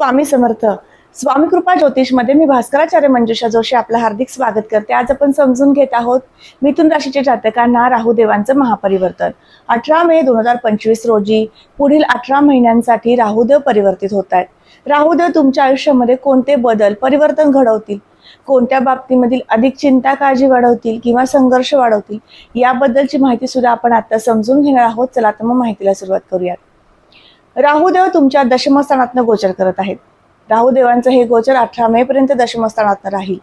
स्वामी समर्थ. स्वामी कृपा ज्योतिष मध्ये मी भास्कराचार्य मंजुषा जोशी आपलं हार्दिक स्वागत करते। आज आपण समजून घेत आहोत मिथुन राशीच्या जातकांना राहुदेवांचं महापरिवर्तन। 18 मे 2025 रोजी पुढील 18 महिन्यांसाठी राहुदेव परिवर्तित होत आहेत। राहुदेव तुमच्या आयुष्यामध्ये कोणते बदल परिवर्तन घडवतील, कोणत्या बाबतीमधील अधिक चिंता काळजी वाढवतील किंवा संघर्ष वाढवतील, याबद्दलची माहिती सुद्धा आपण आता समजून घेणार आहोत। चला तर मग माहितीला सुरुवात करूयात। राहुदेव तुमच्या दशमस्थानातनं गोचर करत आहेत। राहुदेवांचं हे गोचर 18 मे पर्यंत दशमस्थानात राहील।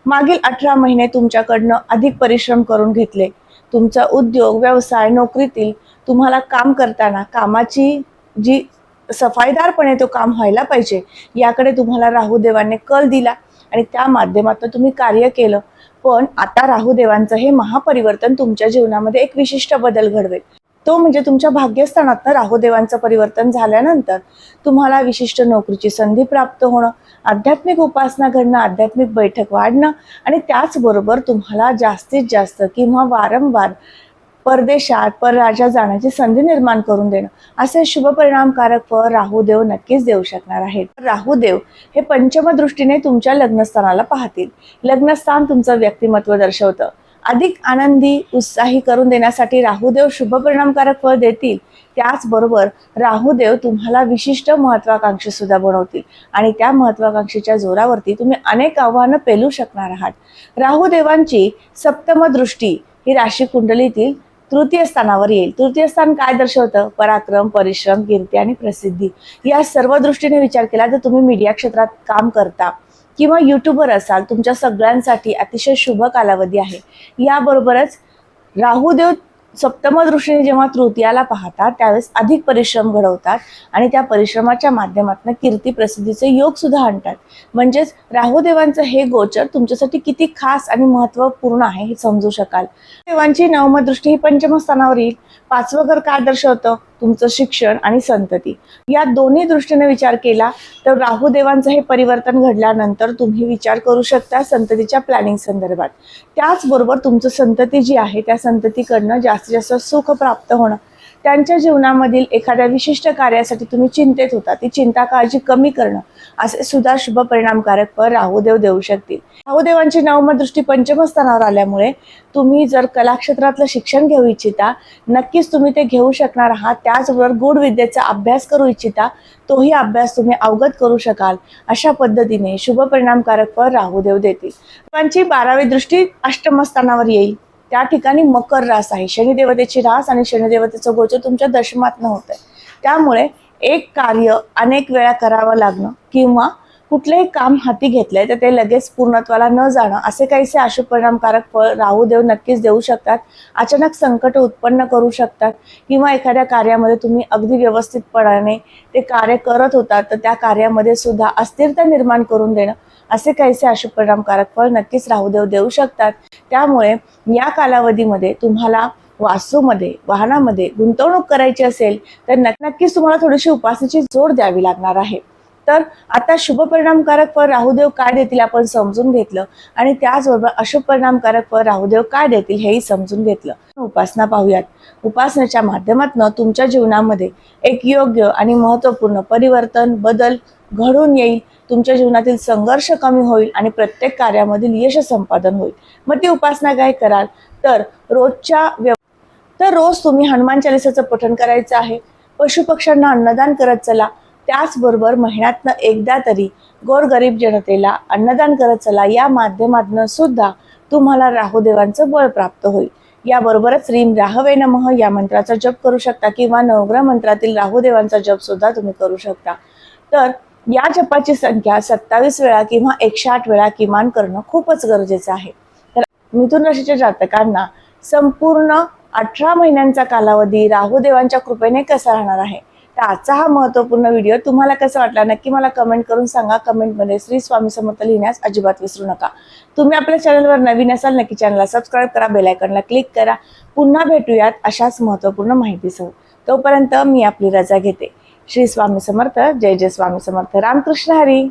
मागील 18 महिने तुमच्याकडनं अधिक परिश्रम करून घेतले। तुमचा उद्योग, व्यवसाय, नोकरीतील तुम्हाला काम करताना कामाची जी सफाईदारपणे तो काम व्हायला पाहिजे याकडे तुम्हाला राहुदेवाने कल दिला आणि त्या माध्यमातून तुम्ही कार्य केलं। पण आता राहुदेवांचं हे महापरिवर्तन तुमच्या जीवनामध्ये एक विशिष्ट बदल घडवेल। तो म्हणजे तुमच्या भाग्यस्थानातनं राहुदेवांचं परिवर्तन झाल्यानंतर तुम्हाला विशिष्ट नोकरीची संधी प्राप्त होणं, आध्यात्मिक उपासना घडणं, आध्यात्मिक बैठक वाढणं आणि त्याचबरोबर तुम्हाला जास्तीत जास्त किंवा वारंवार परदेशात परराज्यात जाण्याची संधी निर्माण करून देणं, असे शुभ परिणामकारक फळ राहुदेव नक्कीच देऊ शकणार आहेत। राहुदेव हे पंचम दृष्टीने तुमच्या लग्नस्थानाला पाहतील। लग्नस्थान तुमचं व्यक्तिमत्व दर्शवतं। अधिक आनंदी, उत्साही करून देण्यासाठी राहुदेव शुभ परिणामकारक फळ देतील। त्याचबरोबर राहुदेव तुम्हाला विशिष्ट महत्वाकांक्षी सुद्धा बनवतील आणि त्या महत्वाकांक्षीच्या जोरावरती तुम्ही अनेक आव्हानं पेलू शकणार आहात। राहुदेवांची सप्तम दृष्टी ही राशी कुंडलीतील तृतीय स्थानावर येईल। तृतीय स्थान काय दर्शवतं? पराक्रम, परिश्रम, कीर्ती आणि प्रसिद्धी। या सर्व दृष्टीने विचार केला तर तुम्ही मीडिया क्षेत्रात काम करता किंवा यूट्यूबर असाल, तुमच्या सगळ्यांसाठी अतिशय शुभ कालावधी आहे। याबरोबरच राहुदेव सप्तम दृष्टीने जेव्हा तृतीयाला पाहतात त्यावेळेस अधिक परिश्रम घडवतात आणि त्या परिश्रमाच्या माध्यमातून कीर्ती प्रसिद्धीचे योग सुद्धा आणतात। म्हणजेच राहुदेवांचं हे गोचर तुमच्यासाठी किती खास आणि महत्त्वपूर्ण आहे हे समजू शकाल। देवांची नवम दृष्टी ही पंचम स्थानावर येईल। पाचवं घर काय दर्शवतं? तुमचं शिक्षण आणि संतती। या दोन्ही दृष्टीने विचार केला तर राहुदेवांचं हे परिवर्तन घडल्यानंतर तुम्ही विचार करू शकता संततीच्या प्लॅनिंग संदर्भात। त्याचबरोबर तुमचं संतती जी आहे त्या संततीकडनं जास्तीत जास्त सुख प्राप्त होणं, त्यांच्या जीवनामधील एखाद्या विशिष्ट कार्यासाठी तुम्ही चिंतेत होता ती चिंता काळजी कमी करणं, असे सुद्धा शुभ परिणामकारक फळ राहुदेव देऊ शकतील। राहुदेवांची नवम दृष्टी पंचम स्थानावर आल्यामुळे तुम्ही जर कला क्षेत्रातलं शिक्षण घेऊ इच्छिता नक्कीच तुम्ही ते घेऊ शकणार आहात। त्याचबरोबर गूढ विद्येचा अभ्यास करू इच्छिता तोही अभ्यास तुम्ही अवगत करू शकाल। अशा पद्धतीने शुभ परिणामकारक फळ राहुदेव देतील। राहुदेवांची 12वी दृष्टी अष्टम स्थानावर येईल। त्या ठिकाणी मकर रास आहे। शनिदेवतेची रास आणि शनिदेवतेचं गोचर तुमच्या दशमातनं होत आहे। त्यामुळे एक कार्य अनेक वेळा करावं लागणं किंवा कुठलेही काम हाती घेतलंय तर ते लगेच पूर्णत्वाला न जाणं, असे काहीसे अशुभ परिणामकारक फळ राहुदेव नक्कीच देऊ शकतात। अचानक संकट उत्पन्न करू शकतात किंवा एखाद्या कार्यामध्ये तुम्ही अगदी व्यवस्थितपणाने ते कार्य करत होतात तर त्या कार्यामध्ये सुद्धा अस्थिरता निर्माण करून देणं, असे काहीसे अशुभ परिणामकारक फळ नक्कीच राहुदेव देऊ शकतात। त्यामुळे या कालावधीमध्ये तुम्हाला वास्तूमध्ये, वाहनामध्ये गुंतवणूक करायची असेल तर नक्कीच तुम्हाला थोडीशी उपासनेची जोड द्यावी लागणार आहे। तर आता शुभ परिणामकारक फळ राहुदेव काय देतील आपण समजून घेतलं आणि त्याचबरोबर अशुभ परिणामकारक फळ राहुदेव काय देतील हेही समजून घेतलं। उपासना पाहूयात। उपासनेच्या माध्यमातून तुमच्या जीवनामध्ये एक योग्य आणि महत्त्वपूर्ण परिवर्तन, बदल घडून येईल। तुमच्या जीवनातील संघर्ष कमी होईल आणि प्रत्येक कार्यामधील यश संपादन होईल। मग ती उपासना काय कराल तर रोज तुम्ही हनुमान चालीसाचं पठण करायचं आहे। पशुपक्ष्यांना अन्नदान करत चला। त्याचबरोबर महिन्यातनं एकदा तरी गोरगरीब जनतेला अन्नदान करत चला। या माध्यमातून सुद्धा तुम्हाला राहुदेवांचं बळ प्राप्त होईल। याबरोबरच श्रीम राहवे नमः या मंत्राचा जप करू शकता किंवा नवग्रह मंत्रातील राहुदेवांचा जप सुद्धा तुम्ही करू शकता। तर या जपाची संख्या 27 वेळा किंवा 108 वेळा किमान करणं खूपच गरजेचं आहे। तर मिथुन राशीच्या जातकांना संपूर्ण 18 महिन्यांचा कालावधी राहुदेवांच्या कृपेने कसा राहणार आहे, तर आजचा हा महत्त्वपूर्ण व्हिडिओ तुम्हाला कसा वाटला नक्की मला कमेंट करून सांगा। कमेंटमध्ये श्री स्वामी समर्थ लिहिण्यास अजिबात विसरू नका। तुम्ही आपल्या चॅनलवर नवीन असाल नक्की चॅनलला सबस्क्राईब करा, बेल आयकॉनला क्लिक करा। पुन्हा भेटूयात अशाच महत्त्वपूर्ण माहितीसह। तोपर्यंत मी आपली रजा घेते। श्री स्वामी समर्थ। जय जय स्वामी समर्थ। रामकृष्ण हरी।